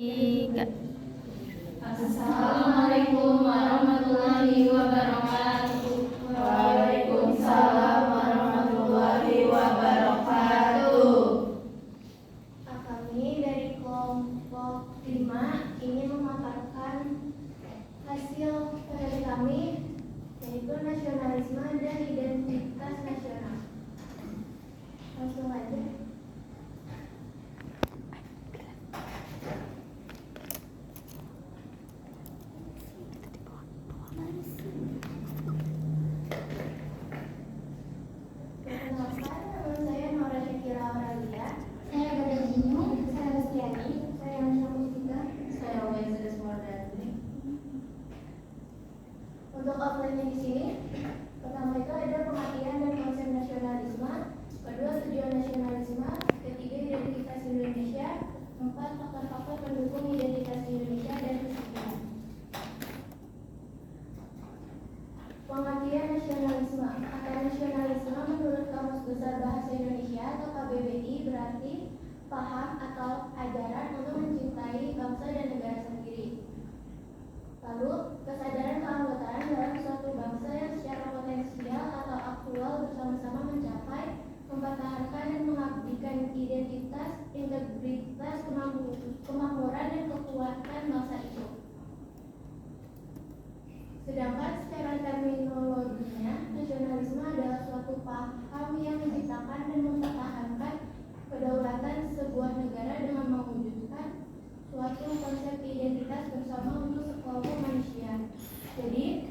Tiga. Assalamualaikum warahmatullahi wabarakatuh. Waalaikumsalam warahmatullahi wabarakatuh. Kami dari kelompok 5 ingin memaparkan hasil penelitian kami, yaitu nasionalisme dan identitas nasional. Langsung aja. Untuk outline-nya di sini, pertama itu ada pengertian dan konsep nasionalisme, kedua tujuan nasionalisme, ketiga identitas Indonesia, empat faktor-faktor pendukung identitas Indonesia dan kesekian. Pengertian nasionalisme. Kata nasionalisme menurut Kamus Besar Bahasa Indonesia atau KBBI berarti paham atau ajaran untuk mencintai bangsa dan negara sendiri. Lalu, kesadaran keanggotaan dalam suatu bangsa yang secara potensial atau aktual bersama-sama mencapai, mempertahankan dan mengabdikan identitas, integritas, kemakmuran, dan kekuatan bangsa itu. Sedangkan secara terminologinya, nasionalisme adalah suatu paham yang menciptakan dan mempertahankan kedaulatan sebuah negara dengan mewujudkan suatu konsep identitas bersama untuk sekelompok manusia. Jadi,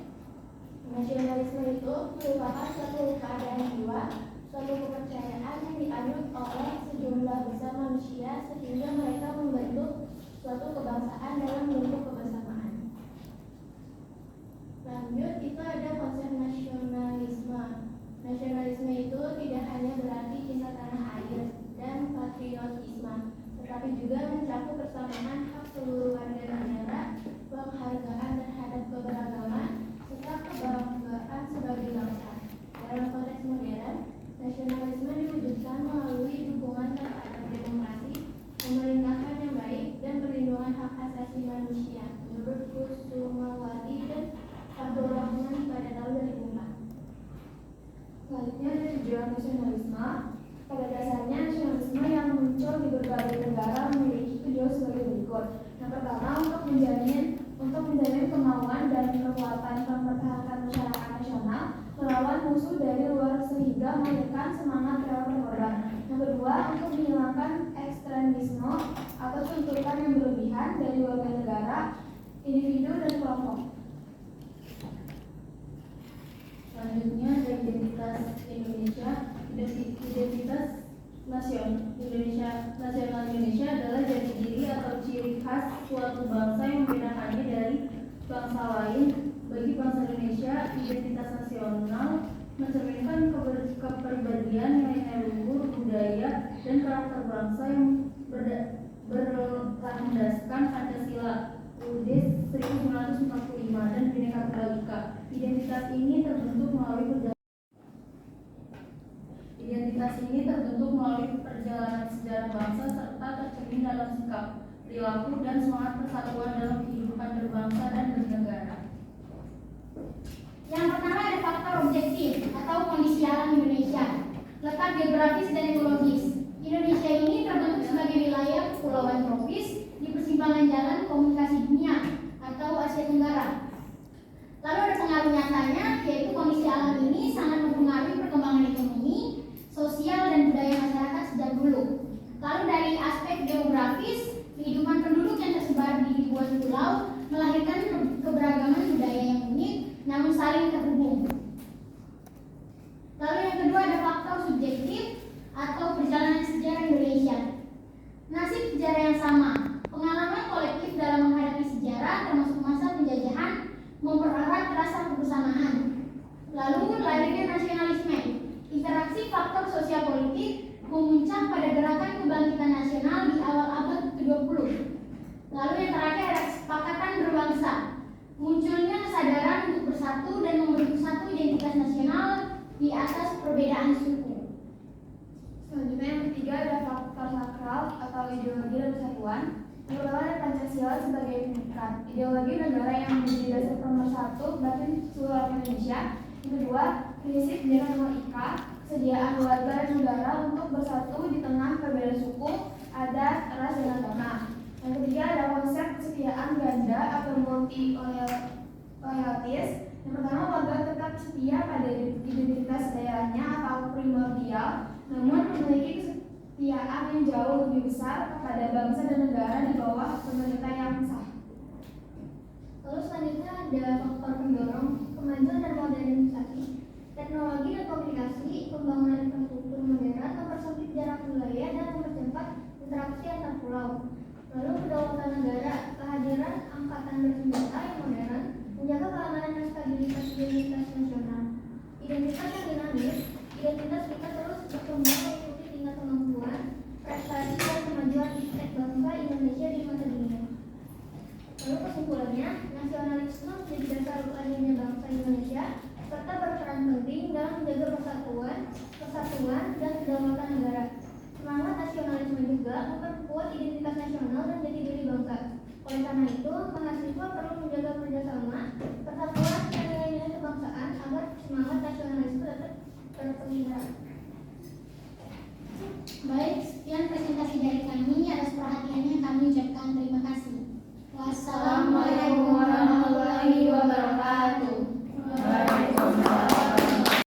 nasionalisme itu merupakan suatu keadaan jiwa, suatu kepercayaan yang dianut oleh sejumlah besar manusia sehingga mereka membentuk suatu kebangsaan dalam bentuk kebersamaan. Lanjut, itu ada konsep nasionalisme. Nasionalisme itu tidak hanya berarti cinta tanah air dan patriotisme, tetapi juga mencakup persamaan hak seluruh warga negara, penghargaan terhadap keberagaman, serta kebanggaan sebagai bangsa. Dalam konteks modern, nasionalisme diwujudkan melalui dukungan terhadap demokrasi, pemerintahan yang baik, dan perlindungan hak asasi manusia, menurut Kusumawati dan Abdul Rahman pada tahun 2004. Selanjutnya ada tujuan nasionalisme. Pada dasarnya, nasionalisme yang muncul di berbagai negara memiliki tujuan sebagai berikut. Yang pertama, untuk menjamin kemauan dan kekuatan mempertahankan masyarakat nasional melawan musuh dari luar sehingga melahirkan semangat rela berkorban. Yang kedua, untuk menghilangkan ekstremisme atau tuntutan yang berlebihan dari warga negara, individu, dan kelompok. Selanjutnya ada identitas Indonesia. Identitas nasional Indonesia adalah jati diri atau ciri khas suatu bangsa yang membedakannya dari bangsa lain. Bagi bangsa Indonesia, identitas nasional mencerminkan kepribadian nilai luhur, budaya, dan karakter bangsa yang berlandaskan Pancasila, UUD 1945, dan Bhinneka Tunggal Ika. Identitas ini terbentuk melalui perjalanan sejarah bangsa serta tercermin dalam sikap, perilaku, dan semangat persatuan dalam kehidupan berbangsa dan bernegara. Yang pertama ada faktor objektif atau kondisi alam Indonesia, letak geografis dan ekologis. Indonesia ini terbentuk sebagai wilayah kepulauan tropis di persimpangan jalan komunikasi dunia atau Asia Tenggara. Lalu ada pengaruh nyatanya, yaitu kondisi alam ini sangat mempengaruhi perkembangan ekonomi, sosial, dan budaya masyarakat sejak dulu. Lalu dari aspek geografis, kehidupan penduduk yang tersebar di ribuan pulau melahirkan keberagaman budaya yang unik namun saling terhubung. Lalu yang kedua ada faktor subjektif atau perjalanan sejarah Indonesia. Nasib sejarah yang sama, pengalaman kolektif dalam menghadapi sejarah termasuk masa penjajahan mempererat rasa kebersamaan. Lalu lahirnya nasionalisme. Interaksi faktor sosial politik memuncak pada gerakan kebangkitan nasional di awal abad ke-20. Lalu yang terakhir ada kesepakatan berbangsa. Munculnya kesadaran untuk bersatu dan membentuk satu identitas nasional di atas perbedaan suku. Selanjutnya yang ketiga ada faktor sakral atau ideologi dan persatuan. Yang pertama ada Pancasila. ideologi negara yang menjadi dasar pemersatu batin seluruh Indonesia. Yang kedua, prinsip Bhinneka, kesediaan warga dan negara untuk bersatu di tengah perbedaan suku, adat, ras, dan agama. Yang ketiga ada konsep kesetiaan ganda atau multi loyalties. Yang pertama, warga tetap setia pada identitas daerahnya atau primordial, namun memiliki kesetiaan yang jauh lebih besar kepada bangsa dan negara di bawah pemerintah yang sah. Lalu selanjutnya ada faktor pendorong kemajuan dan modernisasi. Teknologi dan komunikasi, pembangunan infrastruktur modern, mempersempit jarak wilayah dan mempercepat interaksi antar pulau. Lalu kedaulatan negara, kehadiran angkatan bersenjata yang modern, menjaga keamanan dan stabilitas identitas nasional. Identitas yang dinamis, identitas kita terus berkembang mengikuti tingkat kemampuan, prestasi dan kemajuan estetik bangsa Indonesia di masa dunia. Lalu kesimpulannya, nasionalisme menjadi dasar lahirnya bangsa Indonesia serta berperan penting dalam menjaga persatuan dan kedaulatan negara. Semangat nasionalisme juga memperkuat identitas nasional dan jati diri bangsa. Oleh karena itu,